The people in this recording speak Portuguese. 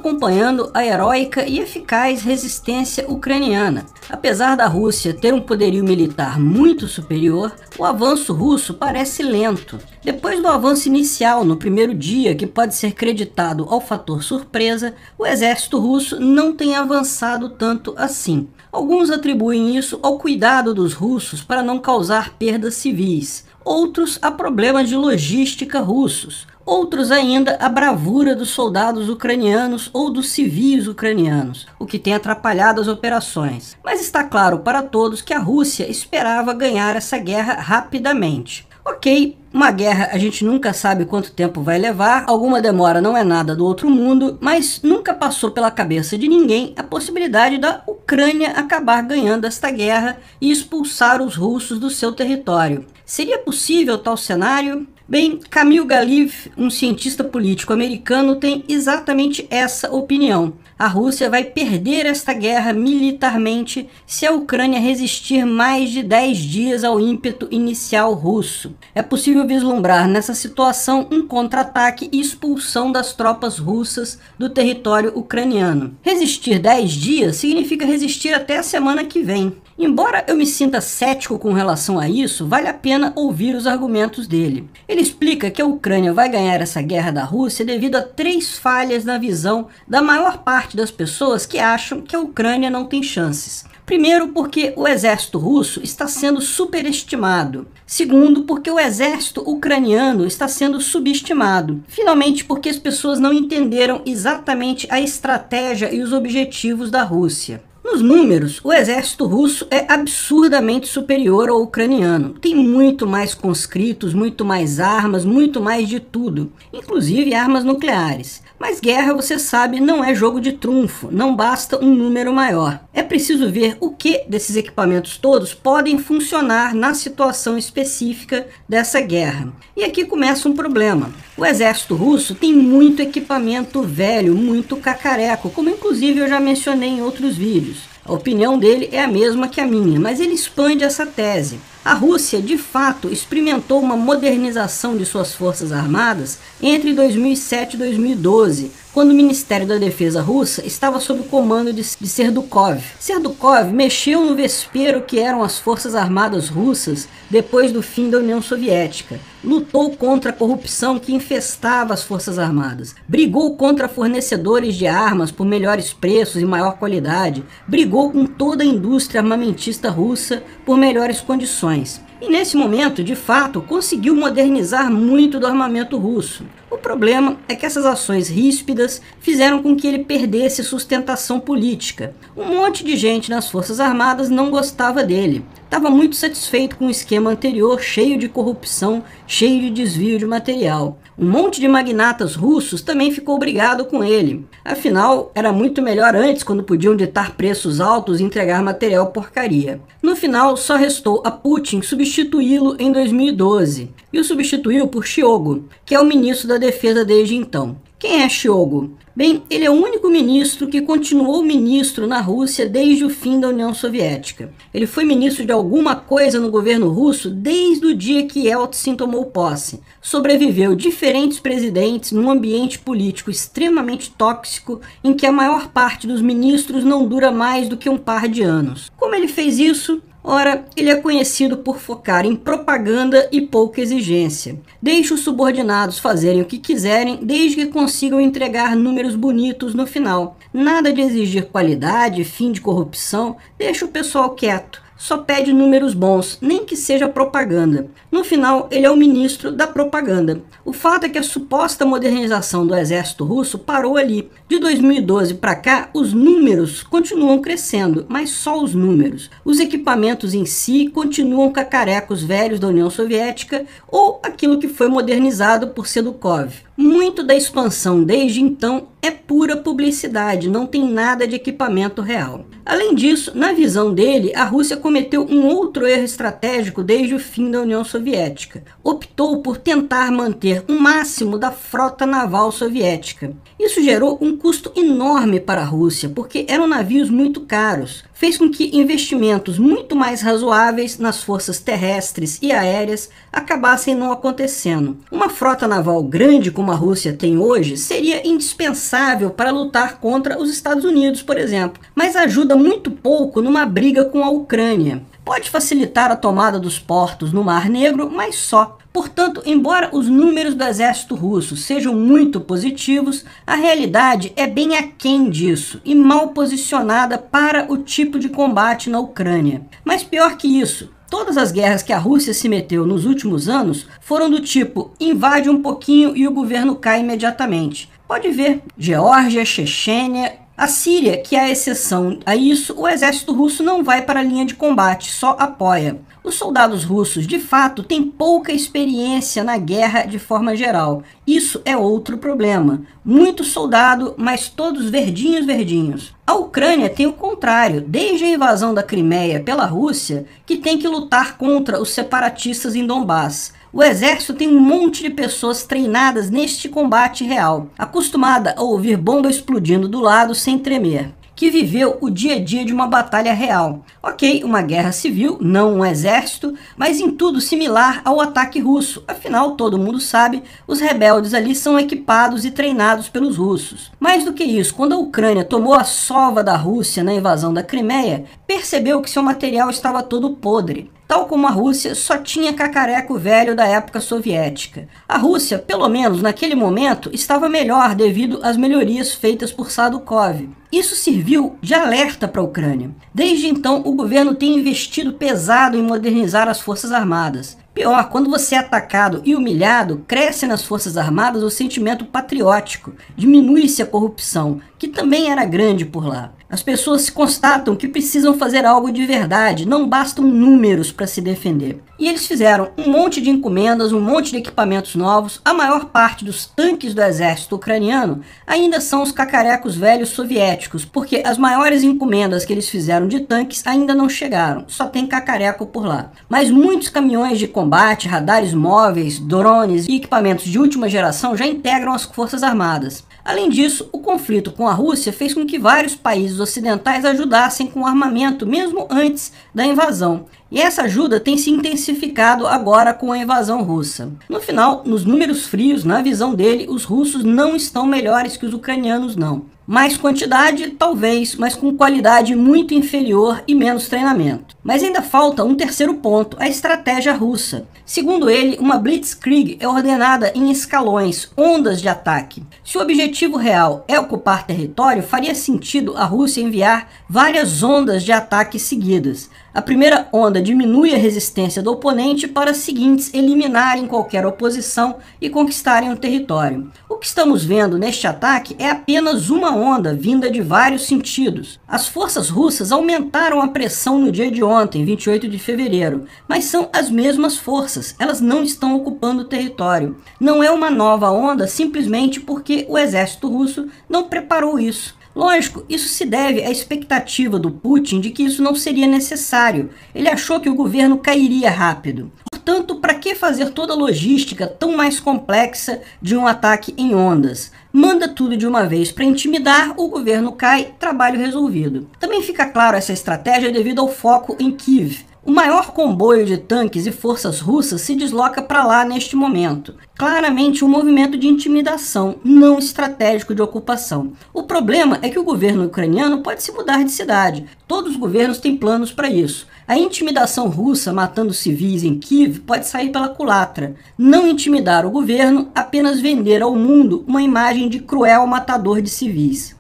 acompanhando a heróica e eficaz resistência ucraniana. Apesar da Rússia ter um poderio militar muito superior, o avanço russo parece lento. Depois do avanço inicial no primeiro dia, que pode ser creditado ao fator surpresa, o exército russo não tem avançado tanto assim. Alguns atribuem isso ao cuidado dos russos para não causar perdas civis, outros a problemas de logística russos, outros ainda a bravura dos soldados ucranianos ou dos civis ucranianos, o que tem atrapalhado as operações. Mas está claro para todos que a Rússia esperava ganhar essa guerra rapidamente. Ok, uma guerra a gente nunca sabe quanto tempo vai levar, alguma demora não é nada do outro mundo, mas nunca passou pela cabeça de ninguém a possibilidade da Ucrânia acabar ganhando esta guerra e expulsar os russos do seu território. Seria possível tal cenário? Bem, Camille Gallif, um cientista político americano, tem exatamente essa opinião. A Rússia vai perder esta guerra militarmente se a Ucrânia resistir mais de 10 dias ao ímpeto inicial russo. É possível vislumbrar nessa situação um contra-ataque e expulsão das tropas russas do território ucraniano. Resistir 10 dias significa resistir até a semana que vem. Embora eu me sinta cético com relação a isso, vale a pena ouvir os argumentos dele. Ele explica que a Ucrânia vai ganhar essa guerra da Rússia devido a 3 falhas na visão da maior parte das pessoas que acham que a Ucrânia não tem chances. Primeiro, porque o exército russo está sendo superestimado. Segundo, porque o exército ucraniano está sendo subestimado. Finalmente, porque as pessoas não entenderam exatamente a estratégia e os objetivos da Rússia. Nos números, o exército russo é absurdamente superior ao ucraniano. Tem muito mais conscritos, muito mais armas, muito mais de tudo, inclusive armas nucleares. Mas guerra, você sabe, não é jogo de trunfo, não basta um número maior. É preciso ver o que desses equipamentos todos podem funcionar na situação específica dessa guerra. E aqui começa um problema. O exército russo tem muito equipamento velho, muito cacareco, como inclusive eu já mencionei em outros vídeos. A opinião dele é a mesma que a minha, mas ele expande essa tese. A Rússia, de fato, experimentou uma modernização de suas forças armadas entre 2007 e 2012, quando o Ministério da Defesa russa estava sob o comando de Serdukov. Serdukov mexeu no vespeiro que eram as forças armadas russas depois do fim da União Soviética. Lutou contra a corrupção que infestava as forças armadas. Brigou contra fornecedores de armas por melhores preços e maior qualidade. Brigou com toda a indústria armamentista russa por melhores condições. E nesse momento, de fato, conseguiu modernizar muito do armamento russo. O problema é que essas ações ríspidas fizeram com que ele perdesse sustentação política. Um monte de gente nas Forças Armadas não gostava dele. Estava muito satisfeito com o esquema anterior, cheio de corrupção, cheio de desvio de material. Um monte de magnatas russos também ficou brigado com ele. Afinal, era muito melhor antes, quando podiam ditar preços altos e entregar material porcaria. No final, só restou a Putin substituí-lo em 2012. E o substituiu por Shoigu, que é o ministro da Defesa desde então. Quem é Shoigu? Bem, ele é o único ministro que continuou ministro na Rússia desde o fim da União Soviética. Ele foi ministro de alguma coisa no governo russo desde o dia que Yeltsin tomou posse. Sobreviveu diferentes presidentes num ambiente político extremamente tóxico em que a maior parte dos ministros não dura mais do que um par de anos. Como ele fez isso? Ora, ele é conhecido por focar em propaganda e pouca exigência. Deixa os subordinados fazerem o que quiserem, desde que consigam entregar números bonitos no final. Nada de exigir qualidade, fim de corrupção, deixa o pessoal quieto. Só pede números bons, nem que seja propaganda. No final, ele é o ministro da propaganda. O fato é que a suposta modernização do exército russo parou ali. De 2012 para cá, os números continuam crescendo, mas só os números. Os equipamentos em si continuam cacarecos velhos da União Soviética ou aquilo que foi modernizado por Serdukov. Muito da expansão desde então é pura publicidade, não tem nada de equipamento real. Além disso, na visão dele, a Rússia cometeu um outro erro estratégico desde o fim da União Soviética. Optou por tentar manter o máximo da frota naval soviética. Isso gerou um custo enorme para a Rússia, porque eram navios muito caros. Fez com que investimentos muito mais razoáveis nas forças terrestres e aéreas acabassem não acontecendo. Uma frota naval grande como como a Rússia tem hoje seria indispensável para lutar contra os Estados Unidos, por exemplo, mas ajuda muito pouco numa briga com a Ucrânia. Pode facilitar a tomada dos portos no Mar Negro, mas só. Portanto, embora os números do exército russo sejam muito positivos, a realidade é bem aquém disso e mal posicionada para o tipo de combate na Ucrânia. Mas pior que isso, todas as guerras que a Rússia se meteu nos últimos anos foram do tipo invade um pouquinho e o governo cai imediatamente. Pode ver, Geórgia, Chechênia. A Síria, que é a exceção a isso, o exército russo não vai para a linha de combate, só apoia. Os soldados russos, de fato, têm pouca experiência na guerra de forma geral. Isso é outro problema. Muito soldado, mas todos verdinhos. A Ucrânia tem o contrário, desde a invasão da Crimeia pela Rússia, que tem que lutar contra os separatistas em Donbass. O exército tem um monte de pessoas treinadas neste combate real, acostumada a ouvir bomba explodindo do lado sem tremer, que viveu o dia a dia de uma batalha real. Ok, uma guerra civil, não um exército, mas em tudo similar ao ataque russo. Afinal, todo mundo sabe, os rebeldes ali são equipados e treinados pelos russos. Mais do que isso, quando a Ucrânia tomou a sova da Rússia na invasão da Crimeia, percebeu que seu material estava todo podre. Tal como a Rússia, só tinha cacareco velho da época soviética. A Rússia, pelo menos naquele momento, estava melhor devido às melhorias feitas por Sadukov. Isso serviu de alerta para a Ucrânia. Desde então, o governo tem investido pesado em modernizar as forças armadas. Pior, quando você é atacado e humilhado, cresce nas Forças Armadas o sentimento patriótico, diminui-se a corrupção, que também era grande por lá. As pessoas constatam que precisam fazer algo de verdade, não bastam números para se defender. E eles fizeram um monte de encomendas, um monte de equipamentos novos. A maior parte dos tanques do exército ucraniano ainda são os cacarecos velhos soviéticos, porque as maiores encomendas que eles fizeram de tanques ainda não chegaram, só tem cacareco por lá. Mas muitos caminhões de combate, radares móveis, drones e equipamentos de última geração já integram as Forças Armadas. Além disso, o conflito com a Rússia fez com que vários países ocidentais ajudassem com armamento mesmo antes da invasão. E essa ajuda tem se intensificado agora com a invasão russa. No final, nos números frios, na visão dele, os russos não estão melhores que os ucranianos não. Mais quantidade, talvez, mas com qualidade muito inferior e menos treinamento. Mas ainda falta um terceiro ponto, a estratégia russa. Segundo ele, uma blitzkrieg é ordenada em escalões, ondas de ataque. Se o objetivo real é ocupar território, faria sentido a Rússia enviar várias ondas de ataque seguidas. A primeira onda diminui a resistência do oponente para as seguintes eliminarem qualquer oposição e conquistarem o território. O que estamos vendo neste ataque é apenas uma onda vinda de vários sentidos. As forças russas aumentaram a pressão no dia de ontem, 28 de fevereiro, mas são as mesmas forças, elas não estão ocupando o território. Não é uma nova onda simplesmente porque o exército russo não preparou isso. Lógico, isso se deve à expectativa do Putin de que isso não seria necessário. Ele achou que o governo cairia rápido. Portanto, para que fazer toda a logística tão mais complexa de um ataque em ondas? Manda tudo de uma vez para intimidar, o governo cai, trabalho resolvido. Também fica claro essa estratégia devido ao foco em Kiev. O maior comboio de tanques e forças russas se desloca para lá neste momento. Claramente um movimento de intimidação, não estratégico de ocupação. O problema é que o governo ucraniano pode se mudar de cidade. Todos os governos têm planos para isso. A intimidação russa matando civis em Kiev pode sair pela culatra. Não intimidar o governo, apenas vender ao mundo uma imagem de cruel matador de civis.